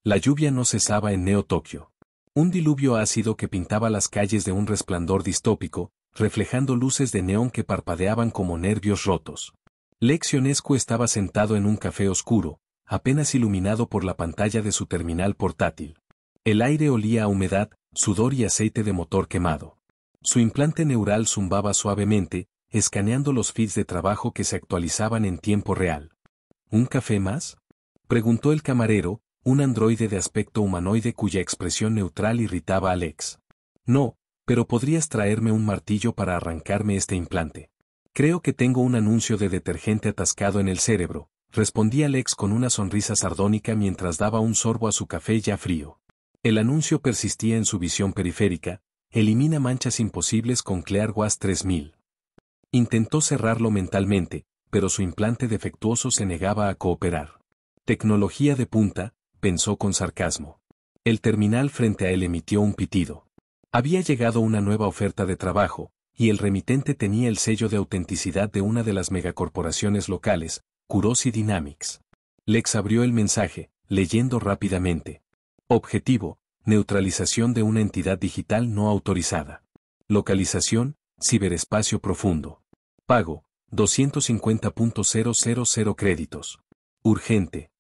La lluvia no cesaba en Neo Tokio. Un diluvio ácido que pintaba las calles de un resplandor distópico, reflejando luces de neón que parpadeaban como nervios rotos. Lex Ionescu estaba sentado en un café oscuro, apenas iluminado por la pantalla de su terminal portátil. El aire olía a humedad, sudor y aceite de motor quemado. Su implante neural zumbaba suavemente, escaneando los feeds de trabajo que se actualizaban en tiempo real. ¿Un café más?, preguntó el camarero, un androide de aspecto humanoide cuya expresión neutral irritaba a Lex. No, pero podrías traerme un martillo para arrancarme este implante. Creo que tengo un anuncio de detergente atascado en el cerebro, respondía Lex con una sonrisa sardónica mientras daba un sorbo a su café ya frío. El anuncio persistía en su visión periférica: elimina manchas imposibles con Clearwash 3000. Intentó cerrarlo mentalmente, pero su implante defectuoso se negaba a cooperar. Tecnología de punta, pensó con sarcasmo. El terminal frente a él emitió un pitido. Había llegado una nueva oferta de trabajo, y el remitente tenía el sello de autenticidad de una de las megacorporaciones locales, Kuroshi Dynamics. Lex abrió el mensaje, leyendo rápidamente. Objetivo: neutralización de una entidad digital no autorizada. Localización: ciberespacio profundo. Pago: 250.000 créditos. Urgente.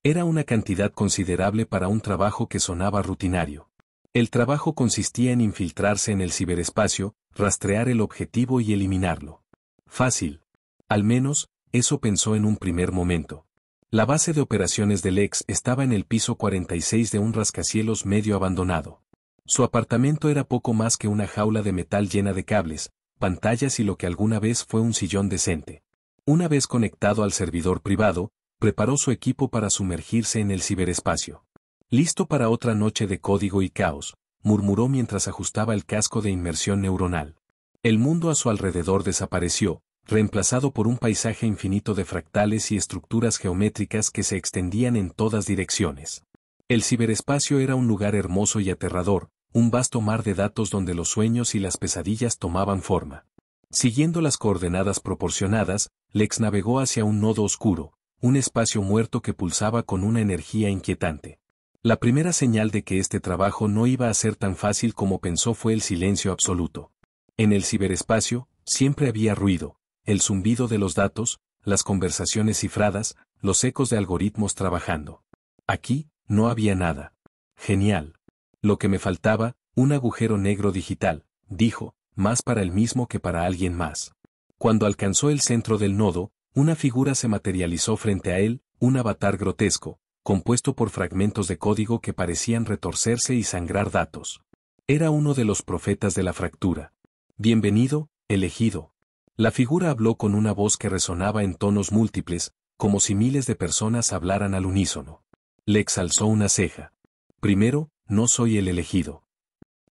Era una cantidad considerable para un trabajo que sonaba rutinario. El trabajo consistía en infiltrarse en el ciberespacio, rastrear el objetivo y eliminarlo. Fácil. Al menos, eso pensó en un primer momento. La base de operaciones de Lex estaba en el piso 46 de un rascacielos medio abandonado. Su apartamento era poco más que una jaula de metal llena de cables, pantallas y lo que alguna vez fue un sillón decente. Una vez conectado al servidor privado, preparó su equipo para sumergirse en el ciberespacio. Listo para otra noche de código y caos, murmuró mientras ajustaba el casco de inmersión neuronal. El mundo a su alrededor desapareció, reemplazado por un paisaje infinito de fractales y estructuras geométricas que se extendían en todas direcciones. El ciberespacio era un lugar hermoso y aterrador, un vasto mar de datos donde los sueños y las pesadillas tomaban forma. Siguiendo las coordenadas proporcionadas, Lex navegó hacia un nodo oscuro, un espacio muerto que pulsaba con una energía inquietante. La primera señal de que este trabajo no iba a ser tan fácil como pensó fue el silencio absoluto. En el ciberespacio, siempre había ruido, el zumbido de los datos, las conversaciones cifradas, los ecos de algoritmos trabajando. Aquí, no había nada. Genial. Lo que me faltaba, un agujero negro digital, dijo, más para él mismo que para alguien más. Cuando alcanzó el centro del nodo, una figura se materializó frente a él, un avatar grotesco, compuesto por fragmentos de código que parecían retorcerse y sangrar datos. Era uno de los profetas de la fractura. Bienvenido, elegido. La figura habló con una voz que resonaba en tonos múltiples, como si miles de personas hablaran al unísono. Lex alzó una ceja. Primero, no soy el elegido.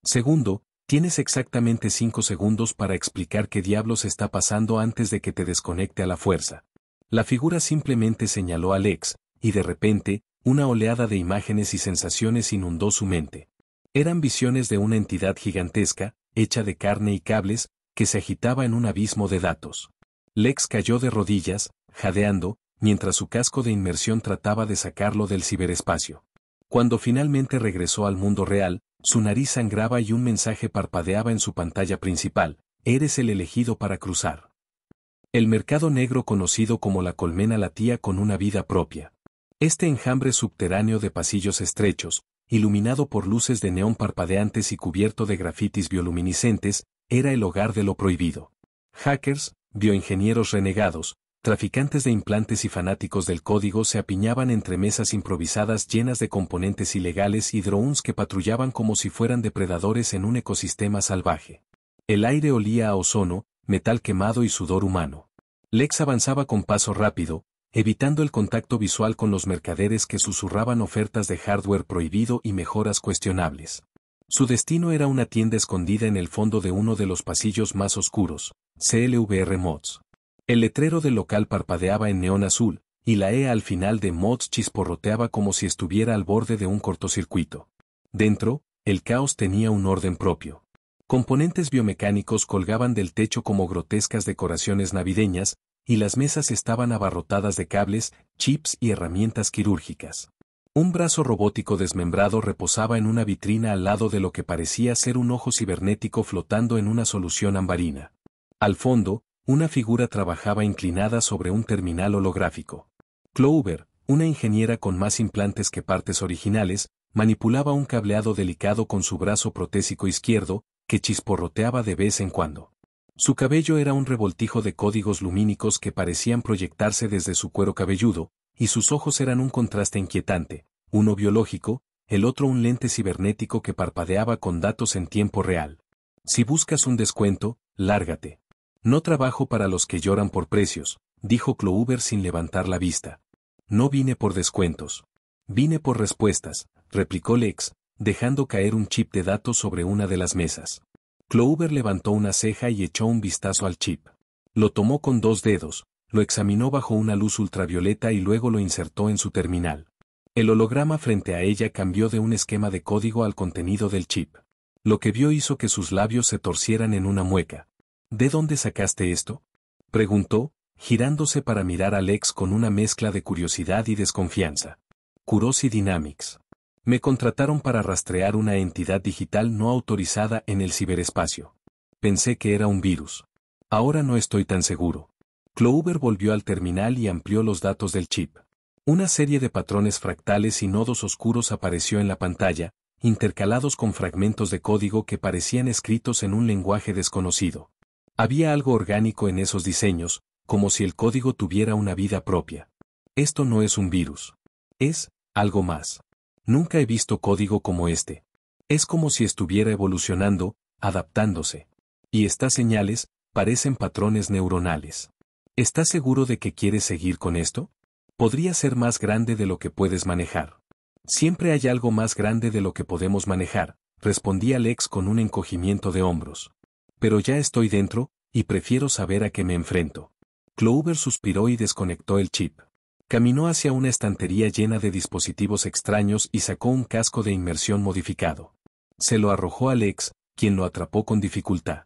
Segundo, tienes exactamente 5 segundos para explicar qué diablos está pasando antes de que te desconecte a la fuerza. La figura simplemente señaló a Lex, y de repente, una oleada de imágenes y sensaciones inundó su mente. Eran visiones de una entidad gigantesca, hecha de carne y cables, que se agitaba en un abismo de datos. Lex cayó de rodillas, jadeando, mientras su casco de inmersión trataba de sacarlo del ciberespacio. Cuando finalmente regresó al mundo real, su nariz sangraba y un mensaje parpadeaba en su pantalla principal: eres el elegido para cruzar el mercado negro conocido como la colmena latía con una vida propia. Este enjambre subterráneo de pasillos estrechos, iluminado por luces de neón parpadeantes y cubierto de grafitis bioluminiscentes, era el hogar de lo prohibido. Hackers, bioingenieros renegados, traficantes de implantes y fanáticos del código se apiñaban entre mesas improvisadas llenas de componentes ilegales y drones que patrullaban como si fueran depredadores en un ecosistema salvaje. El aire olía a ozono, metal quemado y sudor humano. Lex avanzaba con paso rápido, evitando el contacto visual con los mercaderes que susurraban ofertas de hardware prohibido y mejoras cuestionables. Su destino era una tienda escondida en el fondo de uno de los pasillos más oscuros, CLVR Mods. El letrero del local parpadeaba en neón azul, y la E al final de Mods chisporroteaba como si estuviera al borde de un cortocircuito. Dentro, el caos tenía un orden propio. Componentes biomecánicos colgaban del techo como grotescas decoraciones navideñas, y las mesas estaban abarrotadas de cables, chips y herramientas quirúrgicas. Un brazo robótico desmembrado reposaba en una vitrina al lado de lo que parecía ser un ojo cibernético flotando en una solución ambarina. Al fondo, una figura trabajaba inclinada sobre un terminal holográfico. Clover, una ingeniera con más implantes que partes originales, manipulaba un cableado delicado con su brazo protésico izquierdo, que chisporroteaba de vez en cuando. Su cabello era un revoltijo de códigos lumínicos que parecían proyectarse desde su cuero cabelludo, y sus ojos eran un contraste inquietante, uno biológico, el otro un lente cibernético que parpadeaba con datos en tiempo real. Si buscas un descuento, lárgate. No trabajo para los que lloran por precios, dijo Clover sin levantar la vista. No vine por descuentos. Vine por respuestas, replicó Lex, dejando caer un chip de datos sobre una de las mesas. Clover levantó una ceja y echó un vistazo al chip. Lo tomó con 2 dedos, lo examinó bajo una luz ultravioleta y luego lo insertó en su terminal. El holograma frente a ella cambió de un esquema de código al contenido del chip. Lo que vio hizo que sus labios se torcieran en una mueca. ¿De dónde sacaste esto?, preguntó, girándose para mirar a Lex con una mezcla de curiosidad y desconfianza. Kurosi Dynamics. Me contrataron para rastrear una entidad digital no autorizada en el ciberespacio. Pensé que era un virus. Ahora no estoy tan seguro. Clover volvió al terminal y amplió los datos del chip. Una serie de patrones fractales y nodos oscuros apareció en la pantalla, intercalados con fragmentos de código que parecían escritos en un lenguaje desconocido. Había algo orgánico en esos diseños, como si el código tuviera una vida propia. Esto no es un virus. Es algo más. Nunca he visto código como este. Es como si estuviera evolucionando, adaptándose. Y estas señales parecen patrones neuronales. ¿Estás seguro de que quieres seguir con esto? Podría ser más grande de lo que puedes manejar. Siempre hay algo más grande de lo que podemos manejar, respondía Lex con un encogimiento de hombros. Pero ya estoy dentro, y prefiero saber a qué me enfrento. Clover suspiró y desconectó el chip. Caminó hacia una estantería llena de dispositivos extraños y sacó un casco de inmersión modificado. Se lo arrojó a Lex, quien lo atrapó con dificultad.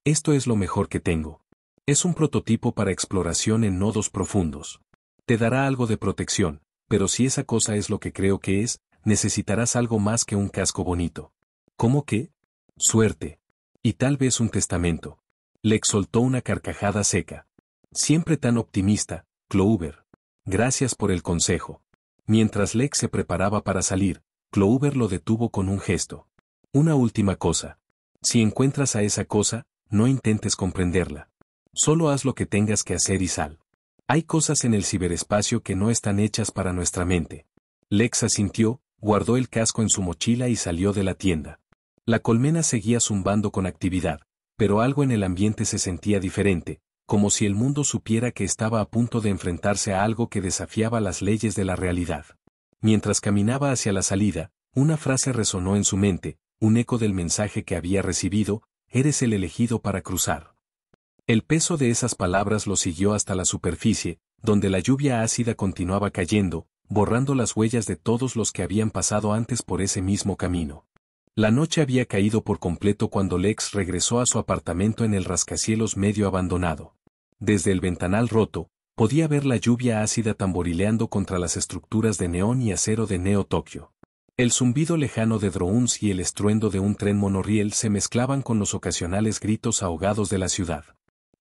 Esto es lo mejor que tengo. Es un prototipo para exploración en nodos profundos. Te dará algo de protección, pero si esa cosa es lo que creo que es, necesitarás algo más que un casco bonito. ¿Cómo qué? Suerte. Y tal vez un testamento. Lex soltó una carcajada seca. Siempre tan optimista, Clover. Gracias por el consejo. Mientras Lex se preparaba para salir, Clover lo detuvo con un gesto. Una última cosa. Si encuentras a esa cosa, no intentes comprenderla. Solo haz lo que tengas que hacer y sal. Hay cosas en el ciberespacio que no están hechas para nuestra mente. Lex asintió, guardó el casco en su mochila y salió de la tienda. La colmena seguía zumbando con actividad, pero algo en el ambiente se sentía diferente, como si el mundo supiera que estaba a punto de enfrentarse a algo que desafiaba las leyes de la realidad. Mientras caminaba hacia la salida, una frase resonó en su mente, un eco del mensaje que había recibido: eres el elegido para cruzar. El peso de esas palabras lo siguió hasta la superficie, donde la lluvia ácida continuaba cayendo, borrando las huellas de todos los que habían pasado antes por ese mismo camino. La noche había caído por completo cuando Lex regresó a su apartamento en el rascacielos medio abandonado. Desde el ventanal roto, podía ver la lluvia ácida tamborileando contra las estructuras de neón y acero de Neo Tokio. El zumbido lejano de drones y el estruendo de un tren monorriel se mezclaban con los ocasionales gritos ahogados de la ciudad.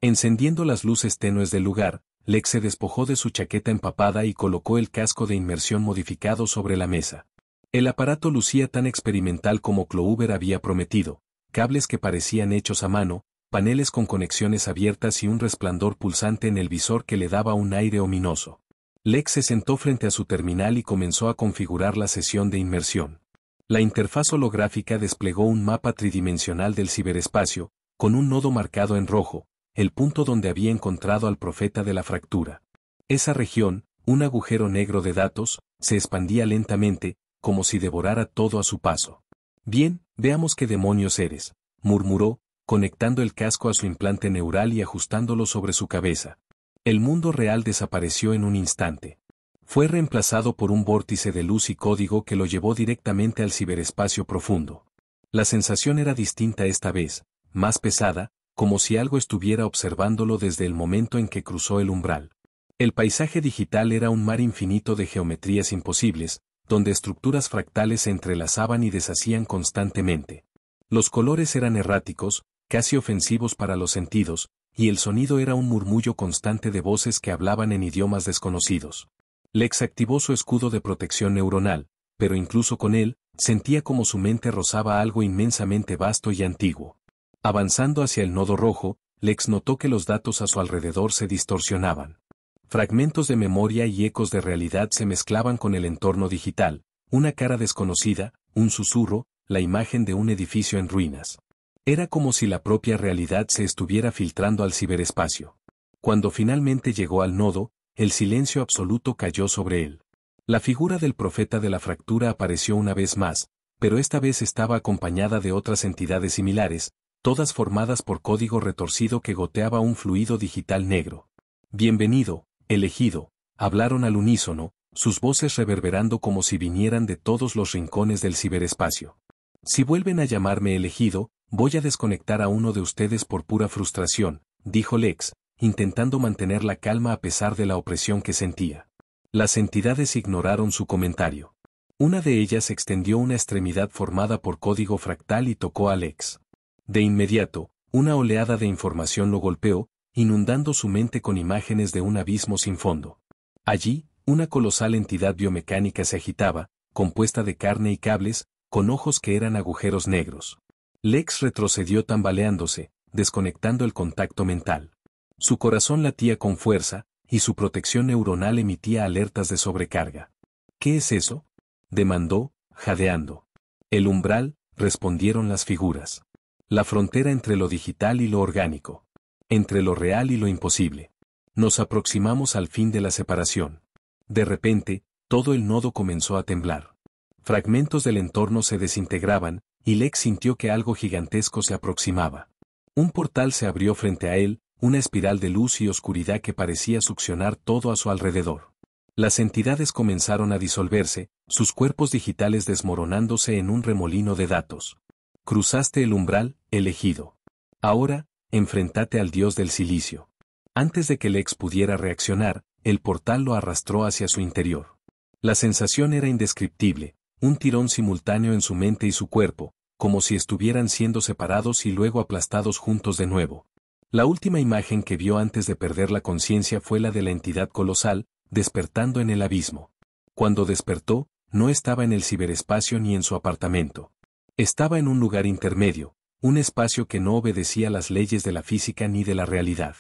Encendiendo las luces tenues del lugar, Lex se despojó de su chaqueta empapada y colocó el casco de inmersión modificado sobre la mesa. El aparato lucía tan experimental como Clover había prometido, cables que parecían hechos a mano, paneles con conexiones abiertas y un resplandor pulsante en el visor que le daba un aire ominoso. Lex se sentó frente a su terminal y comenzó a configurar la sesión de inmersión. La interfaz holográfica desplegó un mapa tridimensional del ciberespacio, con un nodo marcado en rojo, el punto donde había encontrado al profeta de la fractura. Esa región, un agujero negro de datos, se expandía lentamente, como si devorara todo a su paso. Bien, veamos qué demonios eres, murmuró, conectando el casco a su implante neural y ajustándolo sobre su cabeza. El mundo real desapareció en un instante. Fue reemplazado por un vórtice de luz y código que lo llevó directamente al ciberespacio profundo. La sensación era distinta esta vez, más pesada, como si algo estuviera observándolo desde el momento en que cruzó el umbral. El paisaje digital era un mar infinito de geometrías imposibles, donde estructuras fractales se entrelazaban y deshacían constantemente. Los colores eran erráticos, casi ofensivos para los sentidos, y el sonido era un murmullo constante de voces que hablaban en idiomas desconocidos. Lex activó su escudo de protección neuronal, pero incluso con él, sentía como su mente rozaba algo inmensamente vasto y antiguo. Avanzando hacia el nodo rojo, Lex notó que los datos a su alrededor se distorsionaban. Fragmentos de memoria y ecos de realidad se mezclaban con el entorno digital, una cara desconocida, un susurro, la imagen de un edificio en ruinas. Era como si la propia realidad se estuviera filtrando al ciberespacio. Cuando finalmente llegó al nodo, el silencio absoluto cayó sobre él. La figura del profeta de la fractura apareció una vez más, pero esta vez estaba acompañada de otras entidades similares, todas formadas por código retorcido que goteaba un fluido digital negro. Bienvenido, elegido, hablaron al unísono, sus voces reverberando como si vinieran de todos los rincones del ciberespacio. Si vuelven a llamarme elegido, voy a desconectar a uno de ustedes por pura frustración, dijo Lex, intentando mantener la calma a pesar de la opresión que sentía. Las entidades ignoraron su comentario. Una de ellas extendió una extremidad formada por código fractal y tocó a Lex. De inmediato, una oleada de información lo golpeó, inundando su mente con imágenes de un abismo sin fondo. Allí, una colosal entidad biomecánica se agitaba, compuesta de carne y cables, con ojos que eran agujeros negros. Lex retrocedió tambaleándose, desconectando el contacto mental. Su corazón latía con fuerza, y su protección neuronal emitía alertas de sobrecarga. ¿Qué es eso?, demandó, jadeando. El umbral, respondieron las figuras. La frontera entre lo digital y lo orgánico. Entre lo real y lo imposible. Nos aproximamos al fin de la separación. De repente, todo el nodo comenzó a temblar. Fragmentos del entorno se desintegraban, y Lex sintió que algo gigantesco se aproximaba. Un portal se abrió frente a él, una espiral de luz y oscuridad que parecía succionar todo a su alrededor. Las entidades comenzaron a disolverse, sus cuerpos digitales desmoronándose en un remolino de datos. Cruzaste el umbral, elegido. Ahora, enfréntate al dios del silicio. Antes de que Lex pudiera reaccionar, el portal lo arrastró hacia su interior. La sensación era indescriptible, un tirón simultáneo en su mente y su cuerpo, como si estuvieran siendo separados y luego aplastados juntos de nuevo. La última imagen que vio antes de perder la conciencia fue la de la entidad colosal, despertando en el abismo. Cuando despertó, no estaba en el ciberespacio ni en su apartamento. Estaba en un lugar intermedio, un espacio que no obedecía las leyes de la física ni de la realidad.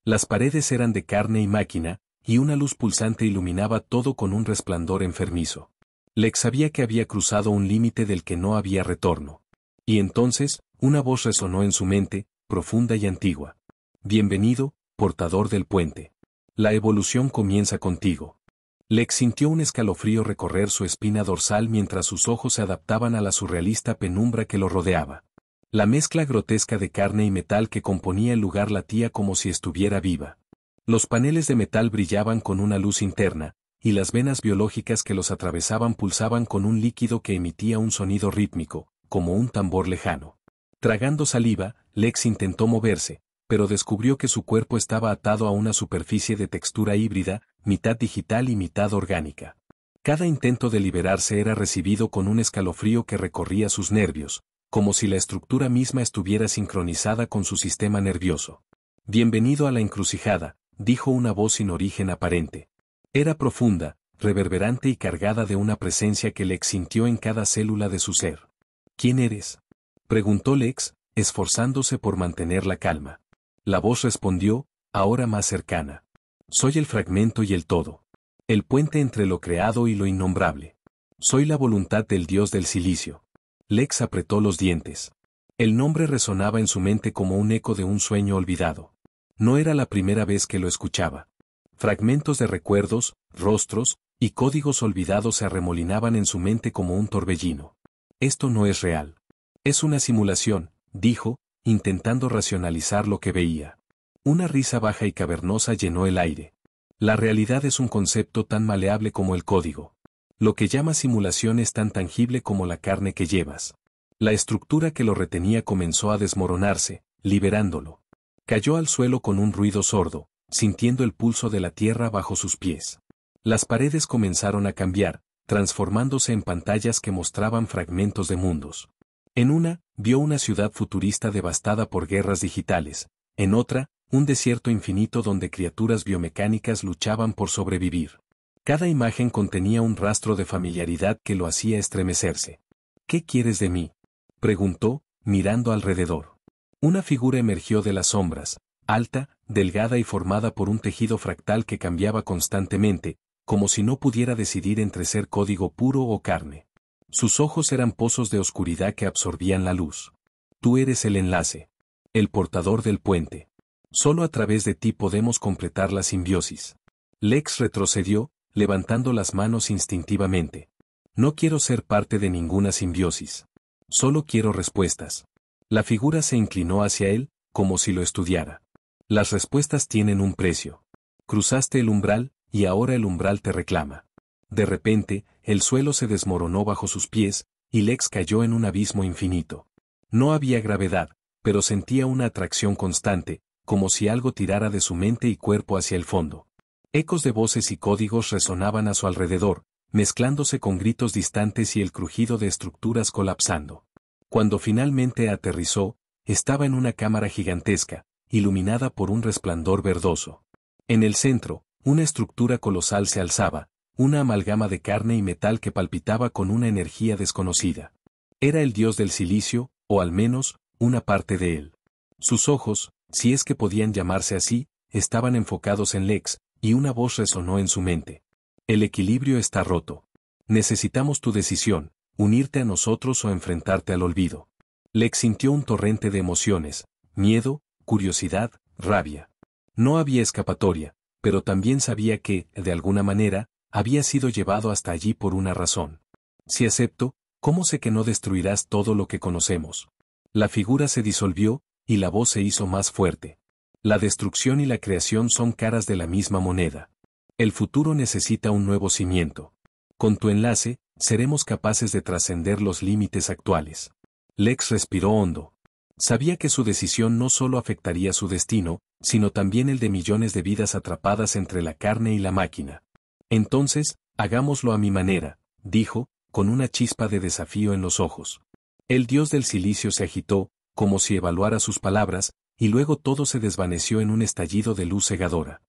Las paredes eran de carne y máquina, y una luz pulsante iluminaba todo con un resplandor enfermizo. Lex sabía que había cruzado un límite del que no había retorno. Y entonces, una voz resonó en su mente, profunda y antigua. Bienvenido, portador del puente. La evolución comienza contigo. Lex sintió un escalofrío recorrer su espina dorsal mientras sus ojos se adaptaban a la surrealista penumbra que lo rodeaba. La mezcla grotesca de carne y metal que componía el lugar latía como si estuviera viva. Los paneles de metal brillaban con una luz interna, y las venas biológicas que los atravesaban pulsaban con un líquido que emitía un sonido rítmico, como un tambor lejano. Tragando saliva, Lex intentó moverse, pero descubrió que su cuerpo estaba atado a una superficie de textura híbrida, mitad digital y mitad orgánica. Cada intento de liberarse era recibido con un escalofrío que recorría sus nervios, como si la estructura misma estuviera sincronizada con su sistema nervioso. Bienvenido a la encrucijada, dijo una voz sin origen aparente. Era profunda, reverberante y cargada de una presencia que Lex sintió en cada célula de su ser. ¿Quién eres?, preguntó Lex, esforzándose por mantener la calma. La voz respondió, ahora más cercana. Soy el fragmento y el todo. El puente entre lo creado y lo innombrable. Soy la voluntad del dios del silicio. Lex apretó los dientes. El nombre resonaba en su mente como un eco de un sueño olvidado. No era la primera vez que lo escuchaba. Fragmentos de recuerdos, rostros, y códigos olvidados se arremolinaban en su mente como un torbellino. Esto no es real. Es una simulación, dijo, intentando racionalizar lo que veía. Una risa baja y cavernosa llenó el aire. La realidad es un concepto tan maleable como el código. Lo que llamas simulación es tan tangible como la carne que llevas. La estructura que lo retenía comenzó a desmoronarse, liberándolo. Cayó al suelo con un ruido sordo, sintiendo el pulso de la tierra bajo sus pies. Las paredes comenzaron a cambiar, transformándose en pantallas que mostraban fragmentos de mundos. En una, vio una ciudad futurista devastada por guerras digitales, en otra, un desierto infinito donde criaturas biomecánicas luchaban por sobrevivir. Cada imagen contenía un rastro de familiaridad que lo hacía estremecerse. ¿Qué quieres de mí?, preguntó, mirando alrededor. Una figura emergió de las sombras, alta, delgada y formada por un tejido fractal que cambiaba constantemente, como si no pudiera decidir entre ser código puro o carne. Sus ojos eran pozos de oscuridad que absorbían la luz. Tú eres el enlace, el portador del puente. Solo a través de ti podemos completar la simbiosis. Lex retrocedió, levantando las manos instintivamente. No quiero ser parte de ninguna simbiosis. Solo quiero respuestas. La figura se inclinó hacia él, como si lo estudiara. Las respuestas tienen un precio. Cruzaste el umbral, y ahora el umbral te reclama. De repente, el suelo se desmoronó bajo sus pies, y Lex cayó en un abismo infinito. No había gravedad, pero sentía una atracción constante, como si algo tirara de su mente y cuerpo hacia el fondo. Ecos de voces y códigos resonaban a su alrededor, mezclándose con gritos distantes y el crujido de estructuras colapsando. Cuando finalmente aterrizó, estaba en una cámara gigantesca, iluminada por un resplandor verdoso. En el centro, una estructura colosal se alzaba, una amalgama de carne y metal que palpitaba con una energía desconocida. Era el dios del silicio, o al menos, una parte de él. Sus ojos, si es que podían llamarse así, estaban enfocados en Lex, y una voz resonó en su mente. El equilibrio está roto. Necesitamos tu decisión, unirte a nosotros o enfrentarte al olvido. Lex sintió un torrente de emociones, miedo, curiosidad, rabia. No había escapatoria, pero también sabía que, de alguna manera, había sido llevado hasta allí por una razón. Si acepto, ¿cómo sé que no destruirás todo lo que conocemos? La figura se disolvió, y la voz se hizo más fuerte. La destrucción y la creación son caras de la misma moneda. El futuro necesita un nuevo cimiento. Con tu enlace, seremos capaces de trascender los límites actuales. Lex respiró hondo. Sabía que su decisión no solo afectaría su destino, sino también el de millones de vidas atrapadas entre la carne y la máquina. Entonces, hagámoslo a mi manera, dijo, con una chispa de desafío en los ojos. El dios del silicio se agitó, como si evaluara sus palabras, y luego todo se desvaneció en un estallido de luz cegadora.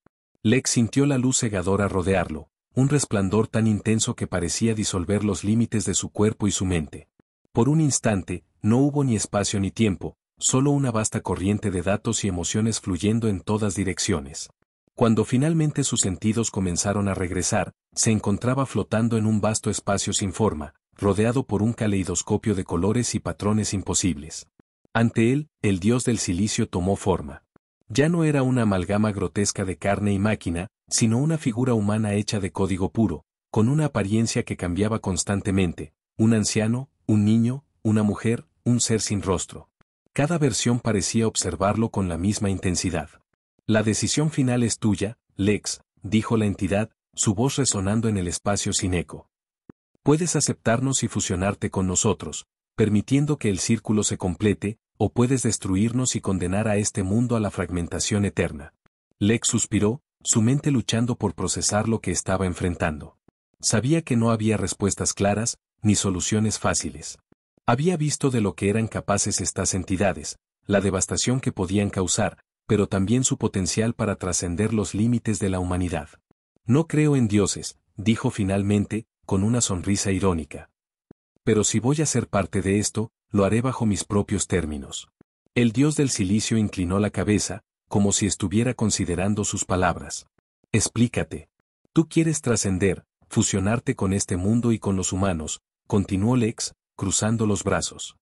Lex sintió la luz cegadora rodearlo, un resplandor tan intenso que parecía disolver los límites de su cuerpo y su mente. Por un instante, no hubo ni espacio ni tiempo, solo una vasta corriente de datos y emociones fluyendo en todas direcciones. Cuando finalmente sus sentidos comenzaron a regresar, se encontraba flotando en un vasto espacio sin forma, rodeado por un caleidoscopio de colores y patrones imposibles. Ante él, el dios del silicio tomó forma. Ya no era una amalgama grotesca de carne y máquina, sino una figura humana hecha de código puro, con una apariencia que cambiaba constantemente, un anciano, un niño, una mujer, un ser sin rostro. Cada versión parecía observarlo con la misma intensidad. La decisión final es tuya, Lex, dijo la entidad, su voz resonando en el espacio sin eco. Puedes aceptarnos y fusionarte con nosotros, permitiendo que el círculo se complete, o puedes destruirnos y condenar a este mundo a la fragmentación eterna. Lex suspiró, su mente luchando por procesar lo que estaba enfrentando. Sabía que no había respuestas claras, ni soluciones fáciles. Había visto de lo que eran capaces estas entidades, la devastación que podían causar, pero también su potencial para trascender los límites de la humanidad. No creo en dioses, dijo finalmente, con una sonrisa irónica. Pero si voy a ser parte de esto, lo haré bajo mis propios términos. El dios del silicio inclinó la cabeza, como si estuviera considerando sus palabras. Explícate. Tú quieres trascender, fusionarte con este mundo y con los humanos, continuó Lex, cruzando los brazos.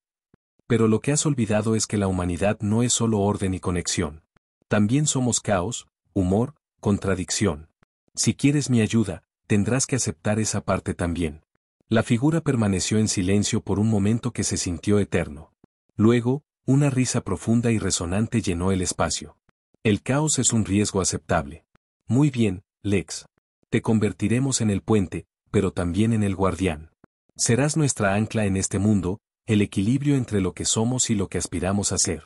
Pero lo que has olvidado es que la humanidad no es solo orden y conexión. También somos caos, humor, contradicción. Si quieres mi ayuda, tendrás que aceptar esa parte también. La figura permaneció en silencio por un momento que se sintió eterno. Luego, una risa profunda y resonante llenó el espacio. El caos es un riesgo aceptable. Muy bien, Lex. Te convertiremos en el puente, pero también en el guardián. Serás nuestra ancla en este mundo, el equilibrio entre lo que somos y lo que aspiramos a ser.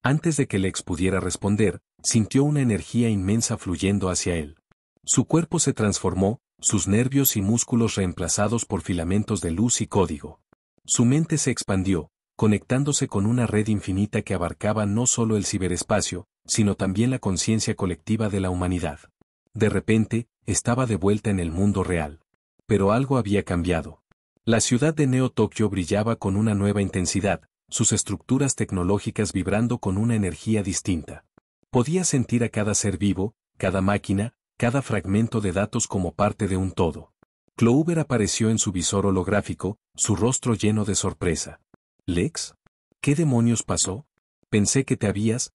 Antes de que Lex pudiera responder, sintió una energía inmensa fluyendo hacia él. Su cuerpo se transformó, sus nervios y músculos reemplazados por filamentos de luz y código. Su mente se expandió, conectándose con una red infinita que abarcaba no solo el ciberespacio, sino también la conciencia colectiva de la humanidad. De repente, estaba de vuelta en el mundo real. Pero algo había cambiado. La ciudad de Neo Tokio brillaba con una nueva intensidad, sus estructuras tecnológicas vibrando con una energía distinta. Podía sentir a cada ser vivo, cada máquina, cada fragmento de datos como parte de un todo. Clover apareció en su visor holográfico, su rostro lleno de sorpresa. ¿Lex? ¿Qué demonios pasó? Pensé que te habías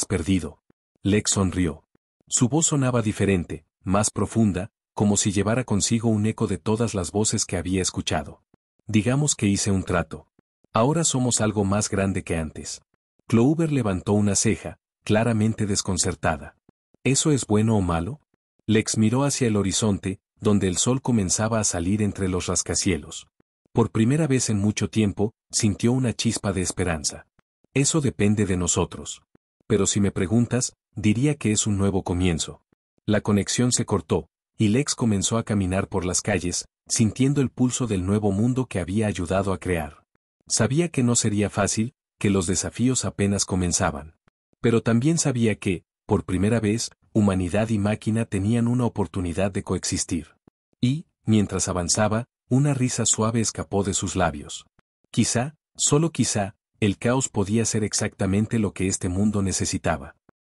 perdido. Lex sonrió. Su voz sonaba diferente, más profunda, como si llevara consigo un eco de todas las voces que había escuchado. Digamos que hice un trato. Ahora somos algo más grande que antes. Clover levantó una ceja, claramente desconcertada. ¿Eso es bueno o malo? Lex miró hacia el horizonte, donde el sol comenzaba a salir entre los rascacielos. Por primera vez en mucho tiempo, sintió una chispa de esperanza. Eso depende de nosotros. Pero si me preguntas, diría que es un nuevo comienzo. La conexión se cortó, y Lex comenzó a caminar por las calles, sintiendo el pulso del nuevo mundo que había ayudado a crear. Sabía que no sería fácil, que los desafíos apenas comenzaban. Pero también sabía que, por primera vez, humanidad y máquina tenían una oportunidad de coexistir. Y, mientras avanzaba, una risa suave escapó de sus labios. Quizá, solo quizá, el caos podía ser exactamente lo que este mundo necesitaba.